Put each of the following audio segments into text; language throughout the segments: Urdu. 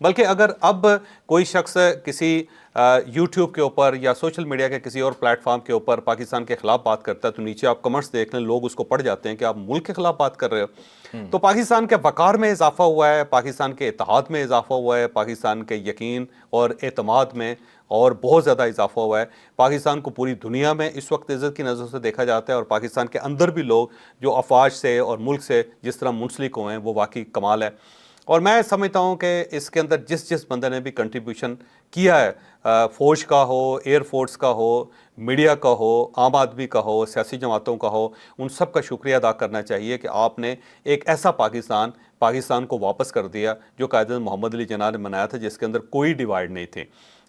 بلکہ اگر اب کوئی شخص کسی یوٹیوب کے اوپر یا سوشل میڈیا کے کسی اور پلیٹ فارم کے اوپر پاکستان کے خلاف بات کرتا ہے تو نیچے آپ کمنٹس دیکھ لیں، لوگ اس کو پڑھ جاتے ہیں کہ آپ ملک کے خلاف بات کر رہے ہو. تو پاکستان کے وقار میں اضافہ ہوا ہے، پاکستان کے اتحاد میں اضافہ ہوا ہے، پاکستان کے یقین اور اعتماد میں اور بہت زیادہ اضافہ ہوا ہے. پاکستان کو پوری دنیا میں اس وقت عزت کی نظر سے دیکھا جاتا ہے، اور پاکستان کے اندر بھی لوگ جو افواج سے اور ملک سے جس طرح منسلک ہوئے ہیں وہ واقعی کمال ہے. اور میں سمجھتا ہوں کہ اس کے اندر جس بندے نے بھی کنٹریبیوشن کیا ہے، فوج کا ہو، ایئر فورس کا ہو، میڈیا کا ہو، عام آدمی کا ہو، سیاسی جماعتوں کا ہو، ان سب کا شکریہ ادا کرنا چاہیے کہ آپ نے ایک ایسا پاکستان کو واپس کر دیا جو قائد محمد علی جناح نے بنایا تھا، جس کے اندر کوئی ڈیوائیڈ نہیں تھی.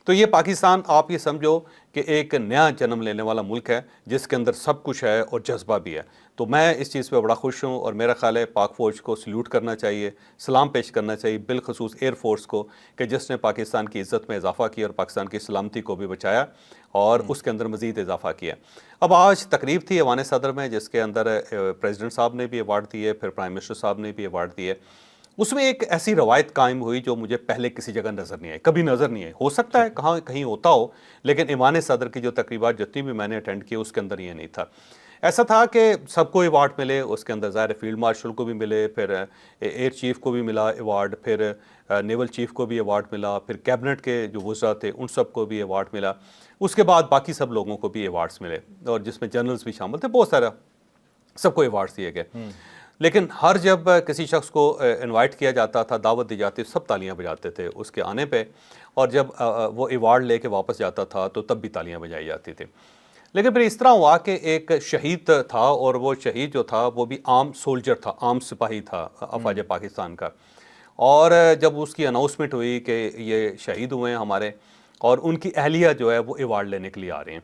تو یہ پاکستان آپ یہ سمجھو کہ ایک نیا جنم لینے والا ملک ہے جس کے اندر سب کچھ ہے اور جذبہ بھی ہے. تو میں اس چیز پہ بڑا خوش ہوں، اور میرا خیال ہے پاک فوج کو سلیوٹ کرنا چاہیے، سلام پیش کرنا چاہیے، بالخصوص ایئر فورس کو کہ جس نے پاکستان کی عزت میں اضافہ کیا اور پاکستان کی سلامتی کو بھی بچایا اور اس کے اندر مزید اضافہ کیا. اب آج تقریب تھی ایوان صدر میں جس کے اندر پریزیڈنٹ صاحب نے بھی ایوارڈ دیے، پھر پرائم منسٹر صاحب نے بھی ایوارڈ دیے. اس میں ایک ایسی روایت قائم ہوئی جو مجھے پہلے کسی جگہ نظر نہیں آئی، کبھی نظر نہیں آئی. ہو سکتا ہے کہاں کہیں ہوتا ہو، لیکن ایوان صدر کی جو تقریبات جتنی بھی میں نے اٹینڈ کی اس کے اندر یہ نہیں تھا. ایسا تھا کہ سب کو ایوارڈ ملے، اس کے اندر ظاہر فیلڈ مارشل کو بھی ملے، پھر ایئر چیف کو بھی ملا ایوارڈ، پھر نیول چیف کو بھی ایوارڈ ملا، پھر کیبنٹ کے جو وزراء تھے ان سب کو بھی ایوارڈ ملا. اس کے بعد باقی سب لوگوں کو بھی ایوارڈز ملے، اور جس میں جنرلز بھی شامل تھے، بہت سارا سب کو ایوارڈز دیے گئے. لیکن ہر جب کسی شخص کو انوائٹ کیا جاتا تھا، دعوت دی جاتی، سب تالیاں بجاتے تھے اس کے آنے پہ، اور جب وہ ایوارڈ لے کے واپس جاتا تھا تو تب بھی تالیاں بجائی جاتی تھی. لیکن پھر اس طرح ہوا کہ ایک شہید تھا، اور وہ شہید جو تھا وہ بھی عام سولجر تھا، عام سپاہی تھا افواج پاکستان کا. اور جب اس کی اناؤنسمنٹ ہوئی کہ یہ شہید ہوئے ہیں ہمارے، اور ان کی اہلیہ جو ہے وہ ایوارڈ لینے کے لیے آ رہے ہیں،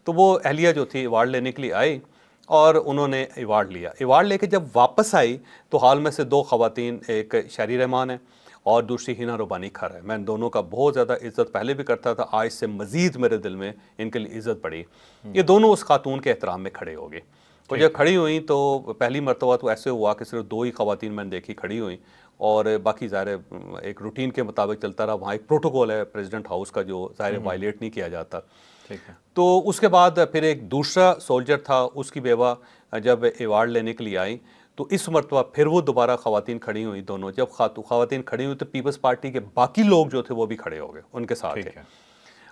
تو وہ اہلیہ جو تھی ایوارڈ لینے کے لیے آئی اور انہوں نے ایوارڈ لیا. ایوارڈ لے کے جب واپس آئی تو حال میں سے دو خواتین، ایک شہری رحمان ہے اور دوسری ہینا روبانی کھر ہے. میں ان دونوں کا بہت زیادہ عزت پہلے بھی کرتا تھا، آج سے مزید میرے دل میں ان کے لیے عزت بڑھی. یہ دونوں اس خاتون کے احترام میں کھڑے ہو گئے. اور جب کھڑی ہوئیں تو پہلی مرتبہ تو ایسے ہوا کہ صرف دو ہی خواتین میں نے دیکھی کھڑی ہوئیں، اور باقی ظاہر ایک روٹین کے مطابق چلتا رہا. وہاں ایک پروٹوکول ہے پریزیڈنٹ ہاؤس کا جو ظاہر وائلیٹ نہیں کیا جاتا. تو اس کے بعد پھر ایک دوسرا سولجر تھا، اس کی بیوہ جب ایوارڈ لینے کے لیے آئی تو اس مرتبہ پھر وہ دوبارہ خواتین کھڑی ہوئی دونوں. جب خواتین کھڑی ہوئی تو پیپلز پارٹی کے باقی لوگ جو تھے وہ بھی کھڑے ہو گئے ان کے ساتھ تھے.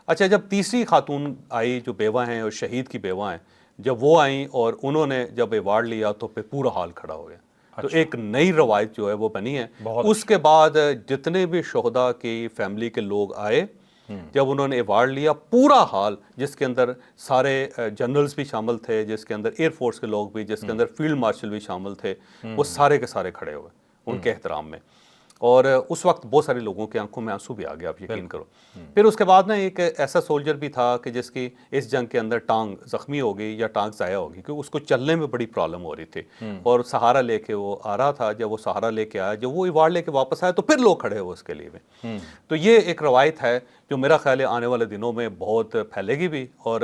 اچھا، جب تیسری خاتون آئی جو بیوہ ہیں اور شہید کی بیوہ ہیں، جب وہ آئیں اور انہوں نے جب ایوارڈ لیا تو پھر پورا حال کھڑا ہو گیا. تو ایک نئی روایت جو ہے وہ بنی ہے. اس کے بعد جتنے بھی شہداء کی فیملی کے لوگ آئے، جب انہوں نے ایوارڈ لیا، پورا حال جس کے اندر سارے جنرلز بھی شامل تھے، جس کے اندر ایئر فورس کے لوگ بھی، جس کے اندر فیلڈ مارشل بھی شامل تھے، وہ سارے کے سارے کھڑے ہوئے ان کے احترام میں. اور اس وقت بہت سارے لوگوں کی آنکھوں میں آنسو بھی آ گیا، آپ یقین کرو. پھر اس کے بعد نا ایک ایسا سولجر بھی تھا کہ جس کی اس جنگ کے اندر ٹانگ زخمی ہو گئی یا ٹانگ ضائع ہو گئی، کیونکہ اس کو چلنے میں بڑی پرابلم ہو رہی تھی، اور سہارا لے کے وہ آ رہا تھا. جب وہ سہارا لے کے آیا، جب وہ ایوارڈ لے کے واپس آیا تو پھر لوگ کھڑے ہوئے اس کے لیے بھی. تو یہ ایک روایت ہے جو میرا خیال ہے آنے والے دنوں میں بہت پھیلے گی بھی، اور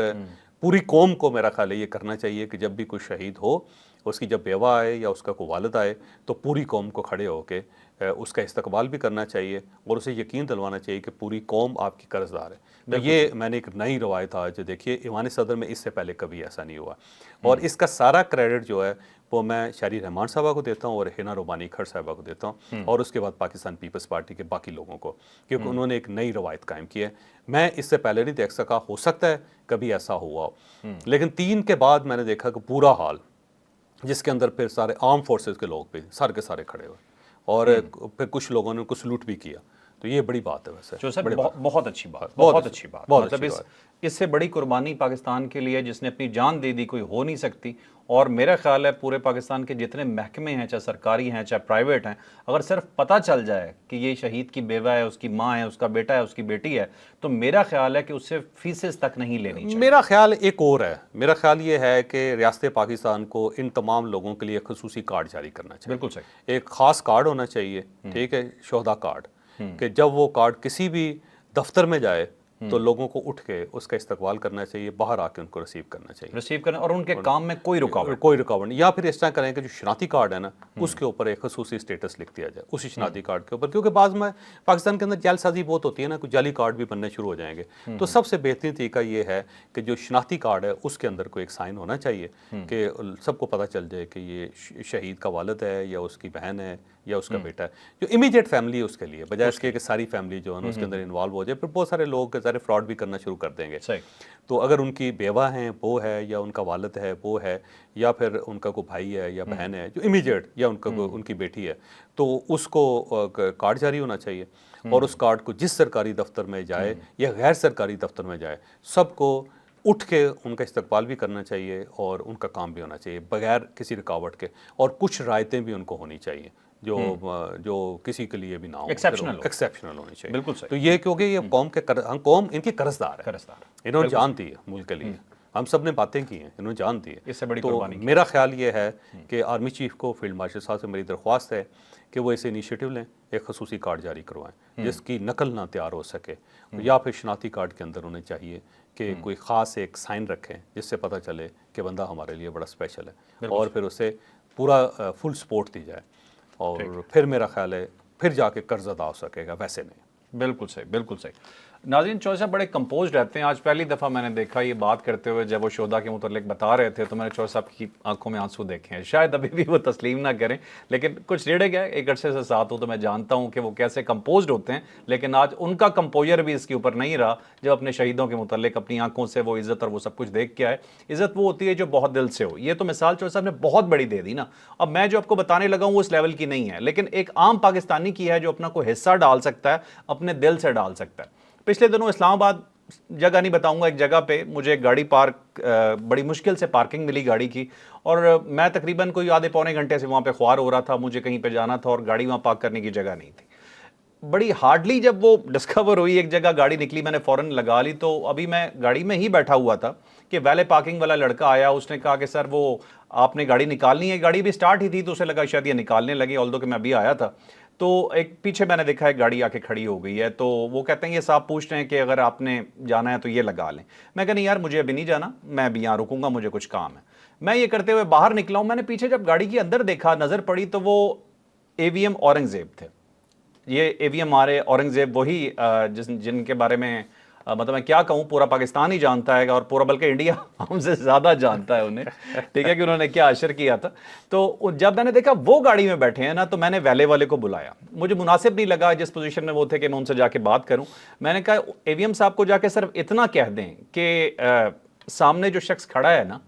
پوری قوم کو میرا خیال ہے یہ کرنا چاہیے کہ جب بھی کوئی شہید ہو، اس کی جب بیوہ آئے یا اس کا کوئی والد آئے تو پوری قوم کو کھڑے ہو کے اس کا استقبال بھی کرنا چاہیے، اور اسے یقین دلوانا چاہیے کہ پوری قوم آپ کی قرض دار ہے. تو یہ میں نے ایک نئی روایت آج دیکھیے ایوان صدر میں، اس سے پہلے کبھی ایسا نہیں ہوا. اور اس کا سارا کریڈٹ جو ہے وہ میں شہری رحمان صاحبہ کو دیتا ہوں اور ہینا روبانی کھر صاحبہ کو دیتا ہوں، اور اس کے بعد پاکستان پیپلز پارٹی کے باقی لوگوں کو، کیونکہ انہوں نے ایک نئی روایت قائم کی ہے. میں اس سے پہلے نہیں دیکھ سکا، ہو سکتا ہے کبھی ایسا ہوا ہو، لیکن 3 کے بعد میں نے دیکھا کہ پورا حال جس کے اندر پھر سارے آرم فورسز کے لوگ بھی سارے کے سارے کھڑے ہوئے، اور پھر کچھ لوگوں نے ان کو سلوٹ بھی کیا. تو یہ بڑی بات ہے. ویسے جو صاحب بہت اچھی بات، بہت اچھی بات. مطلب اس سے بڑی قربانی پاکستان کے لیے جس نے اپنی جان دے دی کوئی ہو نہیں سکتی. اور میرا خیال ہے پورے پاکستان کے جتنے محکمے ہیں، چاہے سرکاری ہیں چاہے پرائیویٹ ہیں، اگر صرف پتہ چل جائے کہ یہ شہید کی بیوہ ہے، اس کی ماں ہے، اس کا بیٹا ہے، اس کی بیٹی ہے، تو میرا خیال ہے کہ اس سے فیسز تک نہیں لینی چاہیے. میرا خیال ایک اور ہے، میرا خیال یہ ہے کہ ریاست پاکستان کو ان تمام لوگوں کے لیے خصوصی کارڈ جاری کرنا چاہیے. بالکل صحیح. ایک خاص کارڈ ہونا چاہیے، ٹھیک ہے، شہداء کارڈ، کہ جب وہ کارڈ کسی بھی دفتر میں جائے تو لوگوں کو اٹھ کے اس کا استقبال کرنا چاہیے, باہر آ کے ان کو ریسیو کرنا چاہیے, ریسیو کریں, اور ان کے کام میں کوئی رکاوٹ نہیں. یا پھر اس طرح کریں کہ جو شناختی کارڈ ہے نا اس کے اوپر ایک خصوصی اسٹیٹس لکھ دیا جائے اسی شناختی کارڈ کے اوپر, کیونکہ بعض میں پاکستان کے اندر جعل سازی بہت ہوتی ہے نا, کچھ جعلی کارڈ بھی بننے شروع ہو جائیں گے. تو سب سے بہترین طریقہ یہ ہے کہ جو شناختی کارڈ ہے اس کے اندر کوئی ایک سائن ہونا چاہیے کہ سب کو پتہ چل جائے کہ یہ شہید کا والد ہے یا اس کی بہن ہے یا اس کا بیٹا ہے, جو امیڈیٹ فیملی ہے اس کے لیے, بجائے اس کے کہ ساری فیملی جو ہے نا اس کے اندر انوالو ہو جائے. پھر بہت سارے لوگ سارے فراڈ بھی کرنا شروع کر دیں گے. تو اگر ان کی بیوہ ہیں وہ ہے, یا ان کا والد ہے وہ ہے, یا پھر ان کا کوئی بھائی ہے یا بہن ہے جو امیڈیٹ, یا ان کا ان کی بیٹی ہے, تو اس کو کارڈ جاری ہونا چاہیے. اور اس کارڈ کو جس سرکاری دفتر میں جائے یا غیر سرکاری دفتر میں جائے, سب کو اٹھ کے ان کا استقبال بھی کرنا چاہیے اور ان کا کام بھی ہونا چاہیے بغیر کسی رکاوٹ کے. اور کچھ رعایتیں بھی ان کو ہونی چاہیے جو کسی کے لیے بھی نہ ہو, ایکسیپشنل ہونی چاہیے. بالکل صحیح. تو یہ کیونکہ یہ قوم ان کی قرضدار ہے, انہوں نے جان دی ہے ملک کے لیے, ہم سب نے باتیں کی ہیں, انہوں نے جان دی ہے. اس سے بڑی تو قربانی میرا خیال یہ ہے کہ آرمی چیف کو, فیلڈ مارشل صاحب سے میری درخواست ہے کہ وہ اسے انیشیٹو لیں, ایک خصوصی کارڈ جاری کروائیں جس کی نقل نہ تیار ہو سکے, یا پھر شناختی کارڈ کے اندر انہیں چاہیے کہ کوئی خاص ایک سائن رکھیں جس سے پتہ چلے کہ بندہ ہمارے لیے بڑا اسپیشل ہے, اور پھر اسے پورا فل سپورٹ دی جائے, اور پھر میرا خیال ہے پھر جا کے قرض ادا ہو سکے گا, ویسے نہیں. بالکل صحیح, بالکل صحیح. ناظرین, چوہدری صاحب بڑے کمپوز رہتے ہیں. آج پہلی دفعہ میں نے دیکھا یہ بات کرتے ہوئے, جب وہ شہداء کے متعلق بتا رہے تھے تو میں نے چوہدری صاحب کی آنکھوں میں آنسو دیکھے ہیں. شاید ابھی بھی وہ تسلیم نہ کریں, لیکن کچھ ریڑے گئے, ایک عرصے سے ساتھ ہوں تو میں جانتا ہوں کہ وہ کیسے کمپوزڈ ہوتے ہیں. لیکن آج ان کا کمپوزر بھی اس کے اوپر نہیں رہا, جب اپنے شہیدوں کے متعلق اپنی آنکھوں سے وہ عزت اور وہ سب کچھ دیکھ کے آئے. عزت وہ ہوتی ہے جو بہت دل سے ہو. یہ تو مثال چوہدری صاحب نے بہت بڑی دے دی نا. اب میں جو آپ کو بتانے لگا ہوں وہ اس لیول کی نہیں ہے, لیکن ایک عام پاکستانی کی ہے جو اپنا کوئی حصہ ڈال سکتا ہے, اپنے دل سے ڈال سکتا ہے. پچھلے دنوں اسلام آباد, جگہ نہیں بتاؤں گا, ایک جگہ پہ مجھے ایک گاڑی بڑی مشکل سے پارکنگ ملی گاڑی کی, اور میں تقریباً کوئی آدھے پونے گھنٹے سے وہاں پہ خوار ہو رہا تھا, مجھے کہیں پہ جانا تھا اور گاڑی وہاں پارک کرنے کی جگہ نہیں تھی. بڑی ہارڈلی جب وہ ڈسکور ہوئی ایک جگہ گاڑی نکلی, میں نے فوراً لگا لی. تو ابھی میں گاڑی میں ہی بیٹھا ہوا تھا کہ ویلے پارکنگ والا لڑکا آیا, اس نے کہا کہ سر وہ آپ نے گاڑی نکالنی ہے. گاڑی بھی سٹارٹ ہی تھی تو اسے لگا شاید یہ نکالنے لگے, آلدو کہ میں ابھی آیا تھا. تو ایک پیچھے میں نے دیکھا ہے گاڑی آ کے کھڑی ہو گئی ہے, تو وہ کہتے ہیں یہ صاحب پوچھ رہے ہیں کہ اگر آپ نے جانا ہے تو یہ لگا لیں. میں کہا نہیں یار مجھے ابھی نہیں جانا, میں ابھی یہاں رکوں گا, مجھے کچھ کام ہے. میں یہ کرتے ہوئے باہر نکلا ہوں. میں نے پیچھے جب گاڑی کے اندر دیکھا, نظر پڑی, تو وہ AVM اورنگزیب تھے. یہ AVM اورنگزیب وہی جن کے بارے میں مطلب میں کیا کہوں, پورا پاکستان ہی جانتا ہے, اور پورا بلکہ انڈیا ہم سے زیادہ جانتا ہے انہیں, ٹھیک ہے, کہ انہوں نے کیا اشر کیا تھا. تو جب میں نے دیکھا وہ گاڑی میں بیٹھے ہیں نا, تو میں نے ویلے والے کو بلایا. مجھے مناسب نہیں لگا جس پوزیشن میں وہ تھے کہ میں ان سے جا کے بات کروں. میں نے کہا AVM صاحب کو جا کے صرف اتنا کہہ دیں کہ سامنے جو شخص کھڑا ہے نا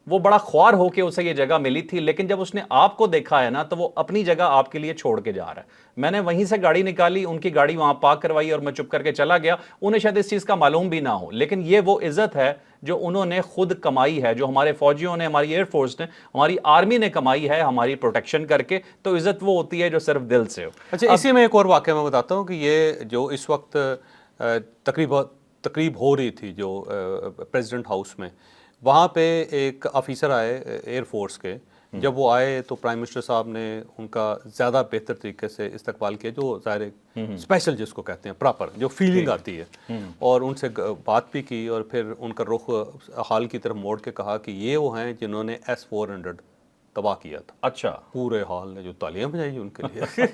وہ بڑا خوار ہو کے اسے یہ جگہ ملی تھی, لیکن جب اس نے آپ کو دیکھا ہے نا تو وہ اپنی جگہ آپ کے لیے چھوڑ کے جا رہا ہے. میں نے وہیں سے گاڑی نکالی, ان کی گاڑی وہاں پارک کروائی, اور میں چپ کر کے چلا گیا. انہیں شاید اس چیز کا معلوم بھی نہ ہو, لیکن یہ وہ عزت ہے جو انہوں نے خود کمائی ہے, جو ہمارے فوجیوں نے, ہماری ایئر فورس نے, ہماری آرمی نے کمائی ہے ہماری پروٹیکشن کر کے. تو عزت وہ ہوتی ہے جو صرف دل سے ہو. اچھا, اسی میں ایک اور واقعہ میں بتاتا ہوں کہ یہ جو اس وقت تقریب ہو رہی تھی جو پریزیڈنٹ ہاؤس میں, وہاں پہ ایک آفیسر آئے ایئر فورس کے. جب وہ آئے تو پرائم منسٹر صاحب نے ان کا زیادہ بہتر طریقے سے استقبال کیا, جو ظاہر اسپیشل جس کو کہتے ہیں, پراپر جو فیلنگ آتی ہے, اور ان سے بات بھی کی, اور پھر ان کا رخ حال کی طرف موڑ کے کہا کہ یہ وہ ہیں جنہوں نے S-400 تباہ کیا تھا. اچھا, پورے حال نے جو تالیاں بجائی ان کے لیے.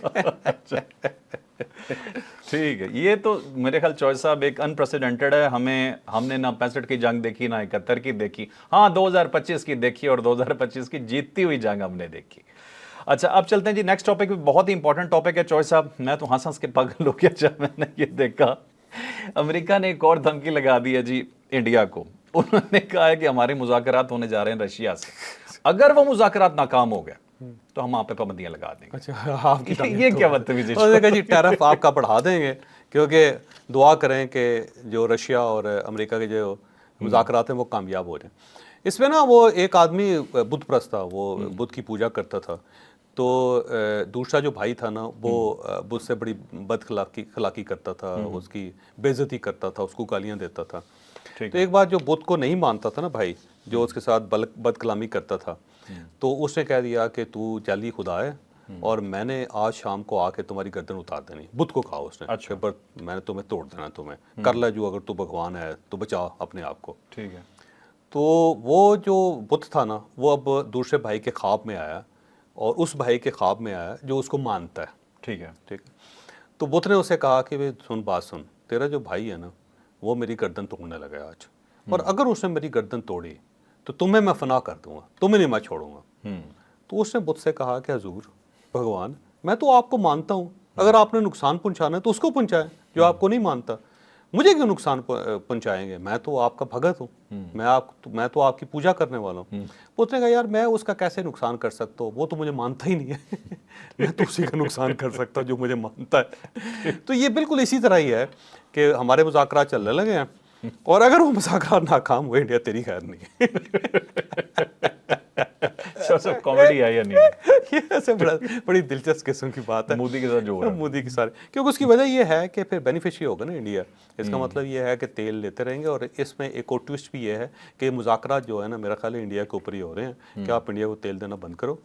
ٹھیک ہے. یہ تو میرے خیال چوہدری صاحب ایک انپریسیڈنٹڈ ہے. ہم نے نہ 65 کی جنگ دیکھی, نہ 71 کی دیکھی, ہاں 2025 کی دیکھی, اور 2025 کی جیتتی ہوئی جنگ ہم نے دیکھی. اچھا, اب چلتے ہیں جی نیکسٹ ٹاپک پہ. بہت ہی امپورٹنٹ ٹاپک ہے چوہدری صاحب. میں تو ہنس کے پاگل ہو گیا جب میں نے یہ دیکھا. امریکہ نے ایک اور دھمکی لگا دی ہے جی انڈیا کو. انہوں نے کہا ہے کہ ہمارے مذاکرات ہونے جا رہے ہیں رشیا سے, اگر وہ مذاکرات ناکام ہو گئے تو ہم آپ پہ پابندیاں لگا دیں گے. اچھا, آپ کی یہ کیا بدتمیزی ہے جی, ٹیرف آپ کا بڑھا دیں گے, کیونکہ دعا کریں کہ جو رشیا اور امریکہ کے جو مذاکرات ہیں وہ کامیاب ہو جائیں. اس میں نا وہ ایک آدمی بت پرست تھا, وہ بت کی پوجا کرتا تھا. تو دوسرا جو بھائی تھا نا وہ بت سے بڑی بد خلاقی کرتا تھا, اس کی بے عزتی کرتا تھا, اس کو گالیاں دیتا تھا. تو ایک بار جو بت کو نہیں مانتا تھا نا بھائی, جو اس کے ساتھ بد کلامی کرتا تھا, تو اس نے کہہ دیا کہ تو جعلی خدا ہے, اور میں نے آج شام کو آ کے تمہاری گردن اتار دینی. بدھ کو کہا اس نے. اچھا. پر میں نے تمہیں توڑ دینا, تمہیں کر لے جو, اگر تو بھگوان ہے تو بچا اپنے آپ کو. ٹھیک ہے. تو وہ جو بت تھا نا, وہ اب دوسرے بھائی کے خواب میں آیا, اور اس بھائی کے خواب میں آیا جو اس کو مانتا ہے. ٹھیک ہے. ٹھیک ہے. تو بت نے اسے کہا کہ سن بات سن, تیرا جو بھائی ہے نا وہ میری گردن توڑنے لگا آج, اور اگر اس نے میری گردن توڑی تو تمہیں میں فنا کر دوں گا, تمہیں نہیں میں چھوڑوں گا. تو اس نے بت سے کہا کہ حضور بھگوان, میں تو آپ کو مانتا ہوں, اگر آپ نے نقصان پہنچانا ہے تو اس کو پہنچائیں جو آپ کو نہیں مانتا, مجھے کیوں نقصان پہنچائیں گے, میں تو آپ کا بھگت ہوں, میں تو آپ کی پوجا کرنے والا ہوں. بت نے کہا یار میں اس کا کیسے نقصان کر سکتا ہوں, وہ تو مجھے مانتا ہی نہیں ہے, میں تو اسی کا نقصان کر سکتا ہوں جو مجھے مانتا ہے. تو یہ بالکل اسی طرح ہی ہے کہ ہمارے مذاکرات چلنے لگے ہیں, اور اگر وہ مذاکرات ناکام ہوئے, انڈیا تیری خیر نہیں. سب کامیڈی ہے یا نہیں؟ یہ ایسے بڑی دلچسپ قسم کی بات ہے مودی کے ساتھ جو ہو رہا ہے. مودی کے سارے, کیونکہ اس کی وجہ یہ ہے کہ پھر بینیفیشری ہوگا نا انڈیا. اس کا مطلب یہ ہے کہ تیل لیتے رہیں گے, اور اس میں ایک اور ٹوسٹ بھی یہ ہے کہ مذاکرات جو ہے نا میرا خیال ہے انڈیا کے اوپر ہی ہو رہے ہیں کہ آپ انڈیا کو تیل دینا بند کرو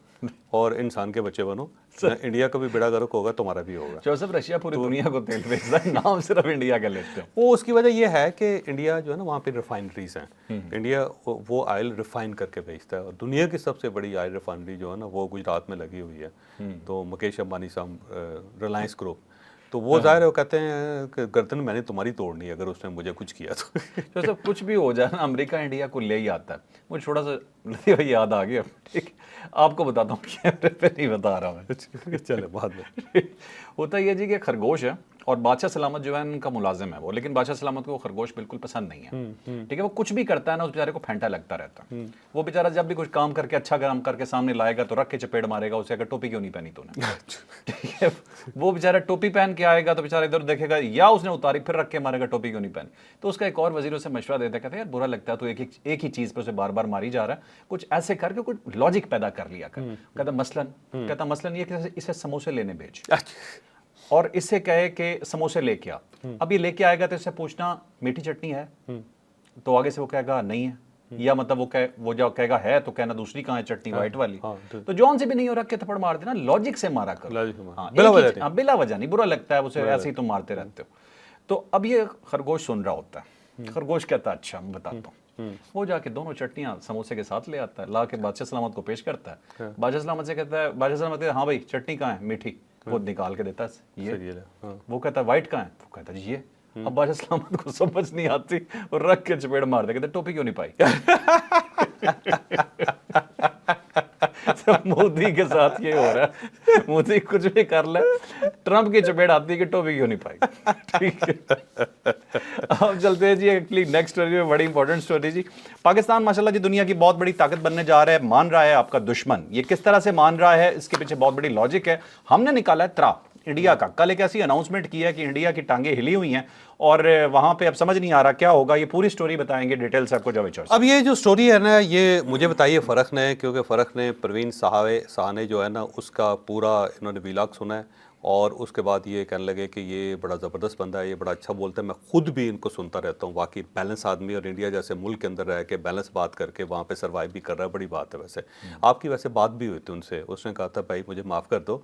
اور انسان کے بچے بنو, انڈیا کا بھی بیڑا غرق ہوگا, تمہارا بھی ہوگا. جوزف رشیا پوری دنیا کو تیل بیچتا ہے, نام صرف انڈیا کا لیتے ہیں. وہ اس کی وجہ یہ ہے کہ انڈیا جو ہے نا وہاں پہ ریفائنریز ہیں, انڈیا وہ آئل ریفائن کر کے بیچتا ہے, اور دنیا کی سب سے بڑی آئل ریفائنری جو ہے نا وہ گجرات میں لگی ہوئی ہے. تو مکیش امبانی صاحب, ریلائنس گروپ, تو وہ ظاہر ہے وہ کہتے ہیں کہ گردن میں نے تمہاری توڑنی ہے اگر اس نے مجھے کچھ کیا تو. جوزف کچھ بھی ہو جائے نا, امریکہ انڈیا کو لے ہی آتا ہے. مجھے چھوٹا سا لطیفہ یاد آ گیا, ٹھیک آپ کو بتاتا ہوں, کیمرے پہ نہیں بتا رہا میں. چلے بعد میں. ہوتا یہ جی کہ خرگوش ہے, اور بادشاہ سلامت جو ہے ان کا ملازم ہے وہ, لیکن بادشاہ سلامت کو وہ خرگوش بالکل پسند نہیں ہے. ٹھیک ہے. وہ کچھ بھی کرتا ہے نا اس بیچارے کو پھینٹا لگتا رہتا ہے. وہ بیچارہ جب بھی کچھ کام کر کے اچھا کام کر کے سامنے لائے گا تو رکھ کے چپیڑ مارے گا اسے, اگر ٹوپی کیوں نہیں پہنی تو نے. ٹھیک ہے. وہ بیچارہ ٹوپی پہن کے آئے گا تو بیچارہ ادھر دیکھے گا, یا اس نے اتاری پھر رکھ کے مارے گا ٹوپی کیوں نہیں پہنی. تو اس کا ایک اور وزیر اسے مشورہ دیتا ہے, کہتا ہے یار برا لگتا ہے تو ایک ہی چیز پہ اسے بار بار ماری جا رہا ہے, کچھ ایسے کر کے کچھ لاجک پیدا کر لیا کر. کہتا مثلاً یہ کہ اسے سموسے لینے بھیج, اور اس سے کہے کہ سموسے لے کے آ. اب یہ لے کے آئے گا تو اس سے پوچھنا میٹھی چٹنی ہے, تو آگے سے وہ کہے گا نہیں ہے, یا مطلب وہ جو کہے گا ہے تو کہنا دوسری کہاں ہے چٹنی وائٹ والی. تو جون سے بھی نہیں ہو رکھ کے تھپڑ مار دینا, لاجک سے مارا کرو, بلا وجہ نہیں. برا لگتا ہے اسے, ایسے ہی تم مارتے رہتے ہو. تو اب یہ خرگوش سن رہا ہوتا ہے. خرگوش کہتا ہے اچھا میں بتاتا ہوں. وہ جا کے دونوں چٹنیاں سموسے کے ساتھ لے آتا ہے, لا کے بادشاہ سلامت کو پیش کرتا ہے. بادشاہ سلامت سے کہتا ہے, بادشاہ سلامت کہتا ہے ہاں بھائی چٹنی کہاں ہے میٹھی, وہ نکال کے دیتا ہے یہ. وہ کہتا ہے وائٹ کہاں ہے, وہ کہتا ہے یہ. اب بادشاہ سلامت کو سمجھ نہیں آتی, اور رکھ کے چپیڑ مار دے, کہتے ٹوپی کیوں نہیں پائی. مودی کے ساتھ یہ ہو رہا ہے, مودی کچھ بھی کر لے, ٹرمپ کی چپیڑ آتی ہے کہ ٹوپی کیوں نہیں پائی. ٹھیک ہے. اب چلتے ہیں جی ایکچولی نیکسٹ اسٹوری میں, بڑی امپورٹنٹ اسٹوری جی. پاکستان ماشاءاللہ جی دنیا کی بہت بڑی طاقت بننے جا رہا ہے, مان رہا ہے آپ کا دشمن. یہ کس طرح سے مان رہا ہے, اس کے پیچھے بہت بڑی لاجک ہے. ہم نے نکالا ہے ترا انڈیا کا. کل ایک ایسی اناؤنسمنٹ کی ہے کہ انڈیا کی ٹانگیں ہلی ہوئی ہیں, اور وہاں پہ اب سمجھ نہیں آ رہا کیا ہوگا. یہ پوری سٹوری بتائیں گے ڈیٹیل سے آپ کو جاوید چودھری. اب یہ جو سٹوری ہے نا, یہ مجھے بتائیے فرق نے, کیونکہ فرق نے پروین ساہا نے جو ہے نا اس کا پورا انہوں نے ویلاگ سنا ہے, اور اس کے بعد یہ کہنے لگے کہ یہ بڑا زبردست بندہ ہے, یہ بڑا اچھا بولتا ہے, میں خود بھی ان کو سنتا رہتا ہوں, واقعی بیلنس آدمی, اور انڈیا جیسے ملک کے اندر رہ کے بیلنس بات کر کے وہاں پہ سروائیو بھی کر رہا ہے, بڑی بات ہے. ویسے آپ کی ویسے بات بھی ہوئی تھی ان سے, اس نے کہا تھا بھائی مجھے معاف کر دو,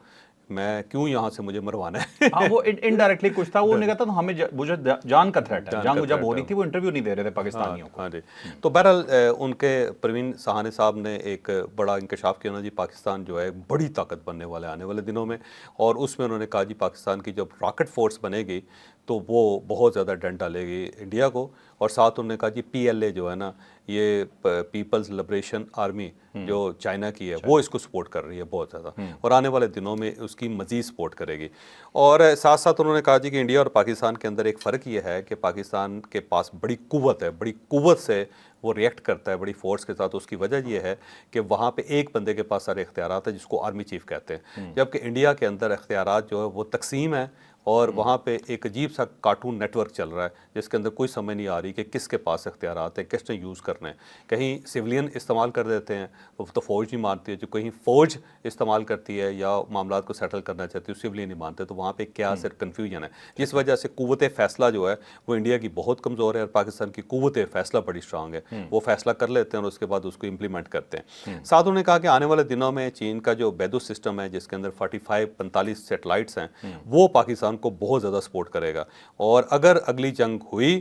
میں کیوں یہاں سے مجھے مروانا ہے. ہاں وہ انڈائریکٹلی کچھ تھا, وہ نے کہا تھا ہمیں مجھے جان کا تھریٹ ہے, جان جب ہو رہی تھی وہ انٹرویو نہیں دے رہے تھے پاکستانیوں کو. ہاں جی. تو بہرحال ان کے پروین ساہا صاحب نے ایک بڑا انکشاف کیا نا جی, پاکستان جو ہے بڑی طاقت بننے والا ہے آنے والے دنوں میں, اور اس میں انہوں نے کہا جی پاکستان کی جب راکٹ فورس بنے گی تو وہ بہت زیادہ ڈنٹ ڈالے گی انڈیا کو, اور ساتھ انہوں نے کہا جی PLA جو ہے نا, یہ پیپلز لبریشن آرمی جو چائنا کی ہے, وہ اس کو سپورٹ کر رہی ہے بہت زیادہ, اور آنے والے دنوں میں اس کی مزید سپورٹ کرے گی. اور ساتھ ساتھ انہوں نے کہا جی کہ انڈیا اور پاکستان کے اندر ایک فرق یہ ہے کہ پاکستان کے پاس بڑی قوت ہے, بڑی قوت سے وہ ریئیکٹ کرتا ہے, بڑی فورس کے ساتھ. اس کی وجہ یہ ہے کہ وہاں پہ ایک بندے کے پاس سارے اختیارات ہیں جس کو آرمی چیف کہتے ہیں, جبکہ انڈیا کے اندر اختیارات جو ہے وہ تقسیم ہے, اور وہاں پہ ایک عجیب سا کارٹون نیٹ ورک چل رہا ہے جس کے اندر کوئی سمجھ نہیں آ رہی کہ کس کے پاس اختیارات ہیں، کس نے یوز کرنے ہیں. کہیں سویلین استعمال کر دیتے ہیں تو فوج نہیں مانتی ہے، جو کہیں فوج استعمال کرتی ہے یا معاملات کو سیٹل کرنا چاہتی ہے سویلین نہیں مانتے، تو وہاں پہ کیا صرف کنفیوژن ہے، جس وجہ سے قوت فیصلہ جو ہے وہ انڈیا کی بہت کمزور ہے اور پاکستان کی قوت فیصلہ بڑی اسٹرانگ ہے. وہ فیصلہ کر لیتے ہیں اور اس کے بعد اس کو امپلیمنٹ کرتے ہیں. ساتھ انہوں نے کہا کہ آنے والے دنوں میں چین کا جو بیدو سسٹم ہے جس کے اندر 45 سیٹلائٹس ہیں وہ پاکستان کو بہت زیادہ سپورٹ کرے گا، اور اگر اگلی جنگ ہوئی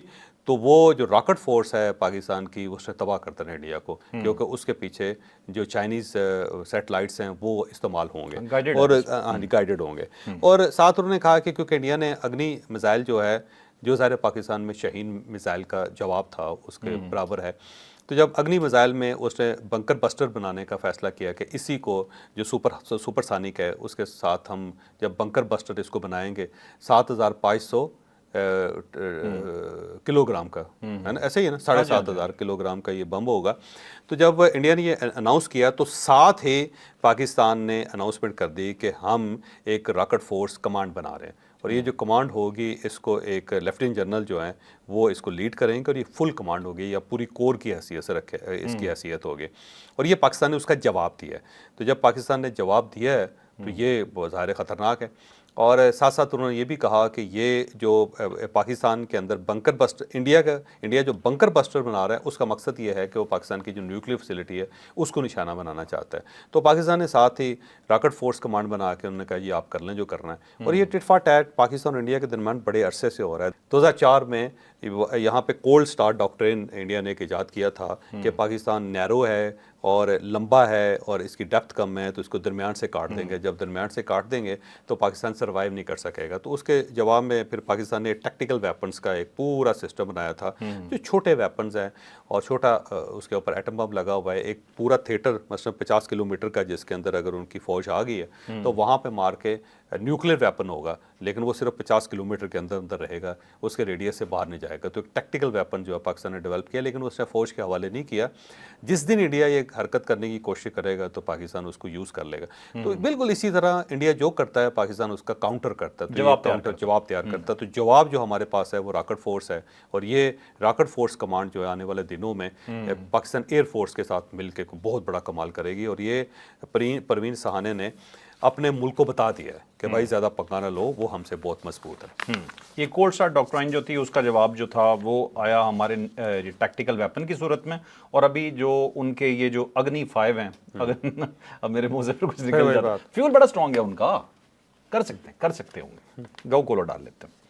تو وہ جو راکٹ فورس ہے پاکستان کی اس نے تباہ کرتا ہے انڈیا کو، کیونکہ اس کے پیچھے جو چائنیز سیٹلائٹس ہیں وہ استعمال ہوں گے اور گائیڈڈ ہوں گے. اور ساتھ انہوں نے کہا کہ کیونکہ انڈیا نے اگنی میزائل جو ہے جو ظاہر پاکستان میں شاہین میزائل کا جواب تھا اس کے برابر ہے، تو جب اگنی میزائل میں اس نے بنکر بسٹر بنانے کا فیصلہ کیا کہ اسی کو جو سپر سانک ہے اس کے ساتھ ہم جب بنکر بسٹر اس کو بنائیں گے 7500 کلو گرام کا ہے نا، ایسے ہی ہے نا، 7500 کلو گرام کا یہ بم ہوگا. تو جب انڈیا نے یہ اناؤنس کیا تو ساتھ ہی پاکستان نے اناؤنسمنٹ کر دی کہ ہم ایک راکٹ فورس کمانڈ بنا رہے ہیں، اور یہ جو کمانڈ ہوگی اس کو ایک لیفٹیننٹ جنرل جو ہیں وہ اس کو لیڈ کریں گے، اور یہ فل کمانڈ ہوگی یا پوری کور کی حیثیت سے رکھے اس کی حیثیت ہوگی، اور یہ پاکستان نے اس کا جواب دیا ہے. تو جب پاکستان نے جواب دیا ہے تو یہ ظاہر خطرناک ہے. اور ساتھ ساتھ انہوں نے یہ بھی کہا کہ یہ جو پاکستان کے اندر بنکر بسٹر انڈیا جو بنکر بسٹر بنا رہا ہے اس کا مقصد یہ ہے کہ وہ پاکستان کی جو نیوکلیئر فیسلٹی ہے اس کو نشانہ بنانا چاہتا ہے. تو پاکستان نے ساتھ ہی راکٹ فورس کمانڈ بنا کے انہوں نے کہا یہ آپ کر لیں جو کرنا ہے. اور یہ ٹٹ فار ٹیٹ پاکستان اور انڈیا کے درمیان بڑے عرصے سے ہو رہا ہے. 2004 میں یہاں پہ کولڈ سٹار ڈاکٹرین انڈیا نے ایک ایجاد کیا تھا کہ پاکستان نیرو ہے اور لمبا ہے اور اس کی ڈیپتھ کم ہے تو اس کو درمیان سے کاٹ دیں گے، جب درمیان سے کاٹ دیں گے تو پاکستان سروائیو نہیں کر سکے گا. تو اس کے جواب میں پھر پاکستان نے ٹیکٹیکل ویپنز کا ایک پورا سسٹم بنایا تھا جو چھوٹے ویپنز ہیں اور چھوٹا اس کے اوپر ایٹم بم لگا ہوا ہے، ایک پورا تھیٹر مثلا 50 کلومیٹر کا جس کے اندر اگر ان کی فوج آ گئی ہے تو وہاں پہ مار کے نیوکلیئر ویپن ہوگا، لیکن وہ صرف 50 کلومیٹر کے اندر رہے گا، اس کے ریڈیس سے باہر نہیں جائے گا. تو ایک ٹیکٹیکل ویپن جو ہے پاکستان نے ڈیولپ کیا، لیکن اس نے فوج کے حوالے نہیں کیا. جس دن انڈیا یہ حرکت کرنے کی کوشش کرے گا تو پاکستان اس کو یوز کر لے گا. تو بالکل اسی طرح انڈیا جو کرتا ہے پاکستان اس کا کاؤنٹر کرتا ہے، جواب تیار کرتا ہے. تو جواب جو ہمارے پاس ہے وہ راکٹ فورس ہے، اور یہ راکٹ فورس کمانڈ جو ہے آنے والے دنوں میں پاکستان ایئر فورس کے ساتھ مل کے بہت بڑا کمال کرے گی. اور یہ پروین سہانے نے اپنے ملک کو بتا دیا ہے کہ بھائی زیادہ پکانا لو، وہ ہم سے بہت مضبوط ہے. یہ کولڈ سٹار ڈاکٹرائن جو تھی اس کا جواب جو تھا وہ آیا ہمارے ٹیکٹیکل ویپن کی صورت میں، اور ابھی جو ان کے یہ جو اگنی 5 ہیں، اب میرے منہ سے کچھ نکل جاتا، فیول بڑا اسٹرانگ ہے ان کا، کر سکتے ہوں گے، گو کولو ڈال لیتے ہیں.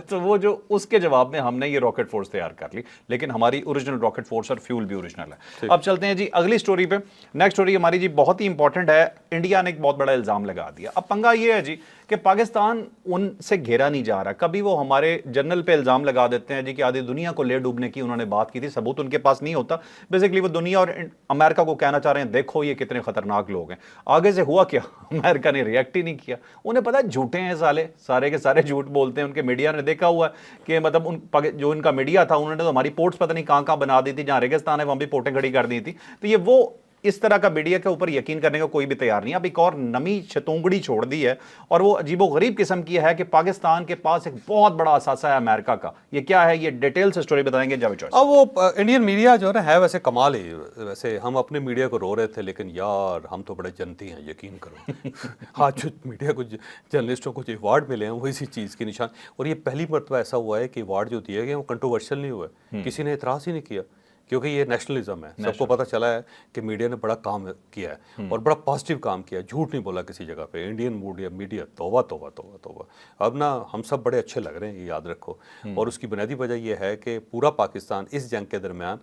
تو وہ جو اس کے جواب میں ہم نے یہ راکٹ فورس تیار کر لی، لیکن ہماری اوریجنل راکٹ فورس اور فیول بھی اوریجنل ہے. اب چلتے ہیں جی اگلی سٹوری پہ. نیکسٹ سٹوری ہماری جی بہت ہی امپورٹنٹ ہے. انڈیا نے ایک بہت بڑا الزام لگا دیا. اب پنگا یہ ہے جی کہ پاکستان ان سے گھیرا نہیں جا رہا. کبھی وہ ہمارے جنرل پہ الزام لگا دیتے ہیں جی کہ آدھی دنیا کو لے ڈوبنے کی انہوں نے بات کی تھی، ثبوت ان کے پاس نہیں ہوتا. بیسیکلی وہ دنیا اور امریکہ کو کہنا چاہ رہے ہیں دیکھو یہ کتنے خطرناک لوگ ہیں. آگے سے ہوا کیا؟ امریکہ نے ریئیکٹ ہی نہیں کیا. انہیں پتا ہے جھوٹے ہیں سارے کے سارے جھوٹ بولتے ہیں. ان کے میڈیا نے دیکھا ہوا ہے کہ مطلب جو ان کا میڈیا تھا انہوں نے تو ہماری پورٹس پتہ نہیں کہاں بنا دی تھی، جہاں ریگستان ہے وہاں بھی پورٹیں کھڑی کر دی تھی. تو یہ وہ اس طرح کا میڈیا کے اوپر یقین کرنے کا کوئی بھی تیار نہیں. اب ایک اور نمی شتونگڑی چھوڑ دی ہے، اور وہ عجیب و غریب قسم کی ہے کہ پاکستان کے پاس ایک بہت بڑا اثاثہ ہے امریکہ کا. یہ کیا ہے؟ یہ ڈیٹیل سے سٹوری بتائیں گے جاوید چوہدری. اب وہ انڈین میڈیا جو ہے ویسے کمال ہی. ویسے ہم اپنے میڈیا کو رو رہے تھے لیکن یار ہم تو بڑے جنتی ہیں، یقین کرو. آج جو میڈیا کو جرنلسٹوں کو جو ایوارڈ ملے ہیں وہ اسی چیز کی نشان. اور یہ پہلی مرتبہ ایسا ہوا ہے کہ ایوارڈ جو دیے گئے وہ کنٹروورشل نہیں ہوئے، کسی نے اعتراض ہی نہیں کیا، کیونکہ یہ نیشنلزم ہے. سب کو پتہ چلا ہے کہ میڈیا نے بڑا کام کیا ہے اور بڑا پازیٹیو کام کیا ہے، جھوٹ نہیں بولا کسی جگہ پہ. انڈین میڈیا توبہ توبہ توبہ توبہ. اب نا ہم سب بڑے اچھے لگ رہے ہیں، یہ یاد رکھو. اور اس کی بنیادی وجہ یہ ہے کہ پورا پاکستان اس جنگ کے درمیان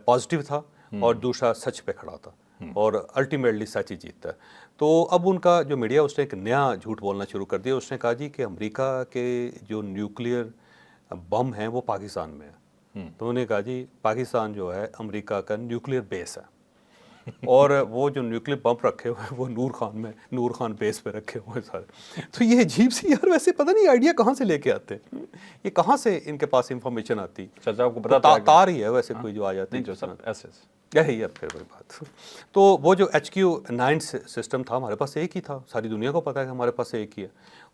پازیٹیو تھا اور دوسرا سچ پہ کھڑا تھا، اور الٹیمیٹلی سچ ہی جیتتا ہے. تو اب ان کا جو میڈیا اس نے ایک نیا جھوٹ بولنا شروع کر دیا. اس نے کہا جی کہ امریکہ کے جو نیوکلیئر بم ہیں وہ پاکستان میں ہے. تو انہوں نے کہا جی پاکستان جو ہے امریکہ کا نیوکلیئر بیس ہے، اور وہ جو نیوکلیئر بم رکھے ہوئے وہ نور خان بیس پہ رکھے ہوئے سارے. تو یہ عجیب سی یار، ویسے پتہ نہیں آئیڈیا کہاں سے لے کے آتے ہیں، یہ کہاں سے ان کے پاس انفارمیشن آتی. تار ہی ہے ویسے کوئی جو آ جاتے ہیں یہی ہے پھر وہی بات. تو وہ جو HQ9 سسٹم تھا ہمارے پاس ایک ہی تھا، ساری دنیا کو پتا ہے کہ ہمارے پاس ایک ہی ہے.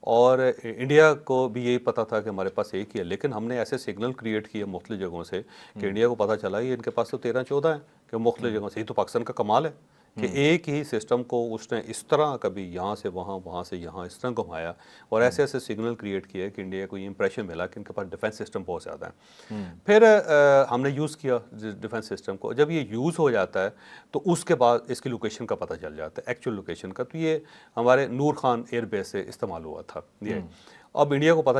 اور انڈیا کو بھی یہی پتہ تھا کہ ہمارے پاس ایک ہی ہے، لیکن ہم نے ایسے سگنل کریٹ کیے مختلف جگہوں سے کہ انڈیا کو پتہ چلا یہ ان کے پاس تو 13-14 ہیں کہ مختلف جگہوں سے. یہ تو پاکستان کا کمال ہے کہ ایک ہی سسٹم کو اس نے اس طرح کبھی یہاں سے وہاں، وہاں سے یہاں اس طرح گھمایا اور ایسے ایسے سگنل کریٹ کیے کہ انڈیا کو یہ امپریشن ملا کہ ان کے پاس ڈیفینس سسٹم بہت زیادہ ہیں. پھر ہم نے یوز کیا ڈیفینس سسٹم کو. جب یہ یوز ہو جاتا ہے تو اس کے بعد اس کی لوکیشن کا پتہ چل جاتا ہے، ایکچوئل لوکیشن کا. تو یہ ہمارے نور خان ایئر بیس سے استعمال ہوا تھا یہ. اب انڈیا کو پتہ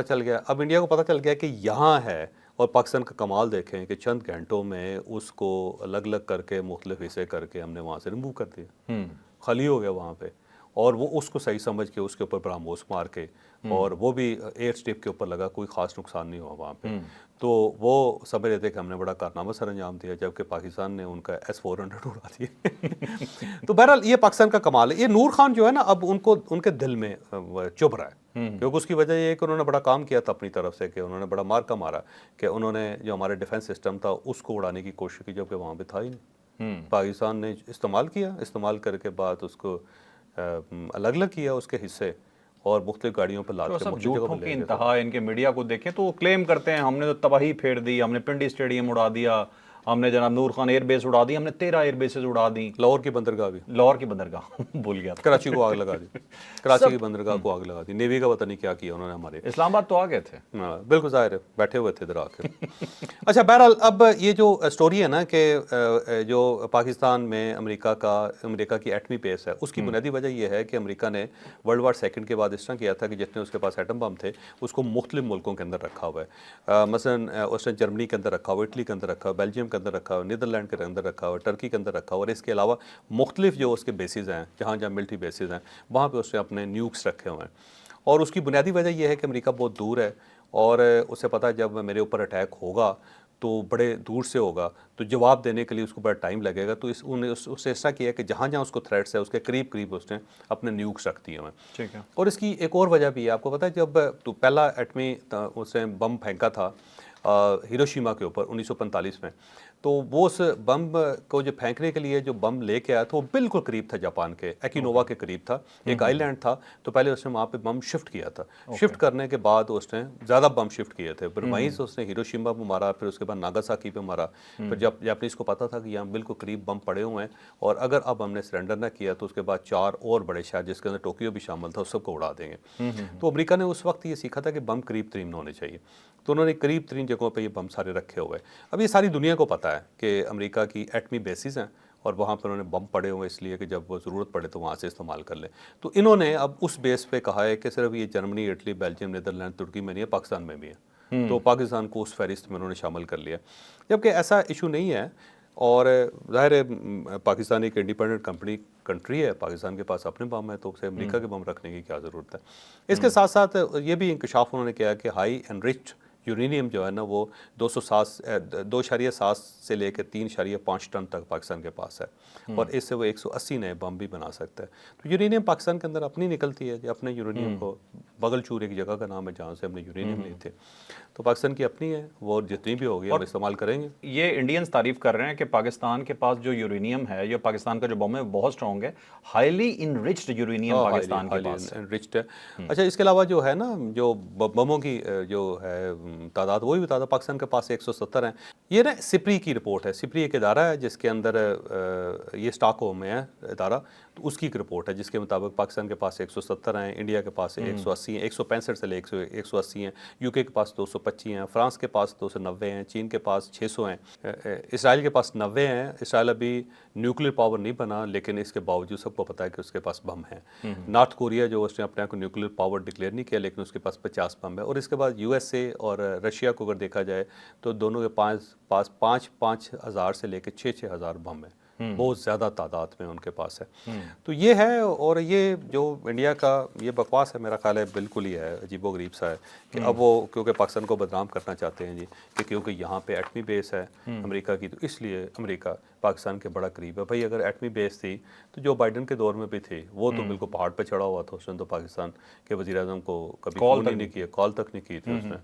چل گیا کہ یہاں ہے. اور پاکستان کا کمال دیکھیں کہ چند گھنٹوں میں اس کو الگ الگ کر کے مختلف حصے کر کے ہم نے وہاں سے ریموو کر دیا، خالی ہو گیا وہاں پہ. اور وہ اس کو صحیح سمجھ کے اس کے اوپر براموس مار کے، اور وہ بھی ایئر اسٹرپ کے اوپر لگا، کوئی خاص نقصان نہیں ہوا وہاں پہ. تو وہ سمجھ رہے تھے کہ ہم نے بڑا کارنامہ سر انجام دیا، جبکہ پاکستان نے ان کا S-400 اڑا دیا. تو بہرحال یہ پاکستان کا کمال ہے. یہ نور خان جو ہے نا، اب ان کے دل میں چبھ رہا ہے، کیونکہ اس کی وجہ یہ ہے کہ انہوں نے بڑا کام کیا تھا اپنی طرف سے، کہ انہوں نے بڑا مارکا مارا کہ انہوں نے جو ہمارے ڈیفینس سسٹم تھا اس کو اڑانے کی کوشش کی، جبکہ وہاں پہ تھا ہی نہیں. پاکستان نے استعمال کر کے بعد اس کو الگ الگ کیا اس کے حصے، اور مختلف گاڑیوں پہ لاد کے سب مختلف جگہوں جھوٹوں پہ کی لے گئے. انتہا. ان کے میڈیا کو دیکھیں تو وہ کلیم کرتے ہیں ہم نے تو تباہی پھیر دی، ہم نے پنڈی اسٹیڈیم اڑا دیا، ہم نے جناب نور خان ایئر بیس اڑا دی، ہم نے 13 ایئر بیسز اڑا دیں. لاہور کی بندرگاہ بھی، لاہور کی بندرگاہ بھول گیا تھا. کراچی کو آگ لگا دی، کراچی کی بندرگاہ کو آگ لگا دی. نیوی کا پتہ نہیں کیا کیا انہوں نے ہمارے. اسلام آباد تو آ گئے تھے. ہاں بالکل ظاہر ہے، بیٹھے ہوئے تھے ادھر آ کے. اچھا بہرحال اب یہ جو سٹوری ہے نا کہ جو پاکستان میں امریکہ کی ایٹمی بیس ہے، اس کی بنیادی وجہ یہ ہے کہ امریکہ نے ورلڈ وار سیکنڈ کے بعد اس طرح کیا تھا کہ جتنے اس کے پاس ایٹم بم تھے اس کو مختلف ملکوں کے اندر رکھا ہوا ہے. مثلاً اس نے جرمنی کے اندر رکھا ہوا، اٹلی کے اندر رکھا ہوا، بیلجیم کے اندر رکھا ہوا، نیدرلینڈ کے اندر رکھا ہوا، ٹرکی کے اندر رکھا ہوا، اور اس کے علاوہ مختلف جو اس کے بیسز ہیں، جہاں جہاں ملٹری بیسز ہیں، وہاں پہ اس نے اپنے نیوکس رکھے ہوئے ہیں. اور اس کی بنیادی وجہ یہ ہے کہ امریکہ بہت دور ہے، اور اسے پتہ ہے جب میرے اوپر اٹیک ہوگا تو بڑے دور سے ہوگا، تو جواب دینے کے لیے اس کو بڑا ٹائم لگے گا. تو اس نے اس طرح کیا ہے کہ جہاں جہاں اس کو تھریٹس ہے اس کے قریب قریب اس نے اپنے نیوکس رکھ دیے ہوئے ہیں. ٹھیک ہے. اور اس کی ایک اور وجہ بھی ہے، آپ کو پتہ ہے جب تو پہلا ایٹمی اس نے بم پھینکا تھا ہیروشیما کے اوپر 1945 میں، تو وہ اس بم کو جو پھینکنے کے لیے جو بم لے کے آیا تھا وہ بالکل قریب تھا جاپان کے، ایکینووا کے قریب تھا، ایک آئی لینڈ تھا. تو پہلے اس نے وہاں پہ بم شفٹ کیا تھا. شفٹ کرنے کے بعد اس نے زیادہ بم شفٹ کیے تھے، پھر وہیں سے اس نے ہیروشیما پہ مارا، پھر اس کے بعد ناگاساکی پہ مارا. پھر جب جاپنیز کو پتا تھا کہ یہاں بالکل قریب بم پڑے ہوئے ہیں، اور اگر اب ہم نے سرنڈر نہ کیا تو اس کے بعد 4 اور بڑے شہر جس کے اندر ٹوکیو بھی شامل تھا اس سب کو اڑا دیں گے. تو امریکہ نے اس وقت یہ سیکھا تھا کہ بم قریب ترین ہونے چاہیے، تو انہوں نے قریب ترین جگہوں پہ یہ بم سارے رکھے ہوئے. اب یہ ساری دنیا کو پتہ ہے کہ امریکہ کی ایٹمی بیسز ہیں، اور وہاں پر انہوں نے بم پڑے ہوئے اس لیے کہ جب وہ ضرورت پڑے تو وہاں سے استعمال کر لیں. تو انہوں نے اب اس بیس پہ کہا ہے کہ صرف یہ جرمنی، اٹلی، بیلجیم، نیدرلینڈ، ترکی میں نہیں ہے، پاکستان میں بھی ہے. تو پاکستان کو اس فہرست میں انہوں نے شامل کر لیا، جبکہ ایسا ایشو نہیں ہے. اور ظاہر ہے پاکستان ایک انڈیپینڈنٹ کنٹری ہے، پاکستان کے پاس اپنے بم ہے، تو اسے امریکہ کے بم رکھنے کی کیا ضرورت ہے. اس کے ساتھ ساتھ یہ بھی انکشاف انہوں نے کیا کہ ہائی انرچڈ یورینیم جو ہے نا وہ 2.7 سے لے کے 3.5 ٹن تک پاکستان کے پاس ہے، اور اس سے وہ 180 نئے بم بھی بنا سکتا ہے. تو یورینیم پاکستان کے اندر اپنی نکلتی ہے، اپنے یورینیم کو بغل چور ایک جگہ کا نام ہے جہاں سے ہم نے یورینیم لیے تھے، تو پاکستان کی اپنی ہے، وہ جتنی بھی ہوگی ہم استعمال کریں گے. یہ انڈینز تعریف کر رہے ہیں کہ پاکستان کے پاس جو یورینیم ہے، جو پاکستان کا جو بم ہے بہت اسٹرانگ ہے، ہائیلی انرچڈ یورینیم پاکستان کے پاس ہے. انرچڈ ہے. اچھا اس کے علاوہ جو ہے نا جو بموں کی جو ہے تعداد وہ بھی بتا دو، پاکستان کے پاس 170 ہیں. یہ نا سپری کی رپورٹ ہے، سپری ایک ادارہ ہے جس کے اندر یہ اسٹاک ہوم میں ہے ادارہ، تو اس کی ایک رپورٹ ہے جس کے مطابق پاکستان کے پاس 170 ہیں، انڈیا کے پاس 180 ہیں، 165 سے لے 180 ہیں، یو کے پاس 225 ہیں، فرانس کے پاس 290 ہیں، چین کے پاس 600 ہیں، اسرائیل کے پاس 90 ہیں. اسرائیل ابھی نیوکلیر پاور نہیں بنا، لیکن اس کے باوجود سب کو پتہ ہے کہ اس کے پاس بم ہیں. نارتھ کوریا جو اس نے اپنے آپ کو نیوکلیر پاور ڈکلیئر نہیں کیا، لیکن اس کے پاس 50 بم ہے. اور اس کے بعد USA اور رشیا کو اگر دیکھا جائے تو دونوں کے پاس 5,000 سے لے کے 6,000 بم ہیں، بہت زیادہ تعداد میں ان کے پاس ہے. تو یہ ہے، اور یہ جو انڈیا کا یہ بکواس ہے میرا خیال ہے بالکل ہی ہے، عجیب و غریب سا ہے کہ اب وہ کیونکہ پاکستان کو بدنام کرنا چاہتے ہیں جی، کہ کیونکہ یہاں پہ ایٹمی بیس ہے امریکہ کی، تو اس لیے امریکہ پاکستان کے بڑا قریب ہے. بھائی اگر ایٹمی بیس تھی تو جو بائیڈن کے دور میں بھی تھی، وہ تو بالکل پہاڑ پہ چڑھا ہوا تھا، اس نے تو پاکستان کے وزیر اعظم کو کبھی فون ہی نہیں کیا، کال تک نہیں کی تھی اس نے.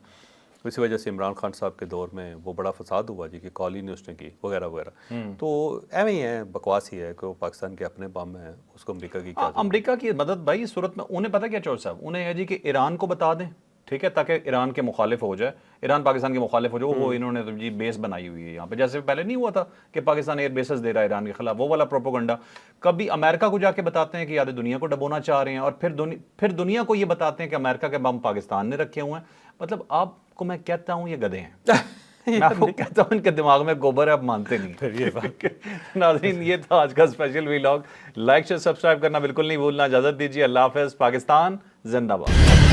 اسی وجہ سے عمران خان صاحب کے دور میں وہ بڑا فساد ہوا جی کہ کال ہی نہیں اس نے کی وغیرہ وغیرہ. تو ایویں ہی ہے, بکواس ہی ہے کہ وہ پاکستان کے اپنے بم ہیں, اس کو امریکہ کی کیا ضرورت؟ امریکہ کی مدد بھائی اس صورت میں انہیں پتہ کیا چور صاحب, انہیں ہے جی کہ ایران کو بتا دیں, ٹھیک ہے, تاکہ ایران کے مخالف ہو جائے, ایران پاکستان کے مخالف ہو جائے. وہ انہوں نے جی بیس بنائی ہوئی ہے یہاں پہ, جیسے پہلے نہیں ہوا تھا کہ پاکستان ایئر بیسز دے رہا ہے ایران کے خلاف, وہ والا پروپیگنڈا. کبھی امریکہ کو جا کے بتاتے ہیں کہ یاد دنیا کو ڈبونا چاہ رہے ہیں, اور پھر دنیا کو یہ بتاتے ہیں کہ امریکہ کے بم پاکستان نے رکھے ہوئے ہیں. مطلب آپ کو میں کہتا ہوں یہ گدھے ہیں. میں آپ کو کہتا ہوں ان کے دماغ میں گوبر ہے, آپ مانتے نہیں. ناظرین یہ تھا آج کا special vlog. Like share subscribe کرنا بالکل نہیں بھولنا. اجازت دیجیے, اللہ حافظ. پاکستان زندہ باد.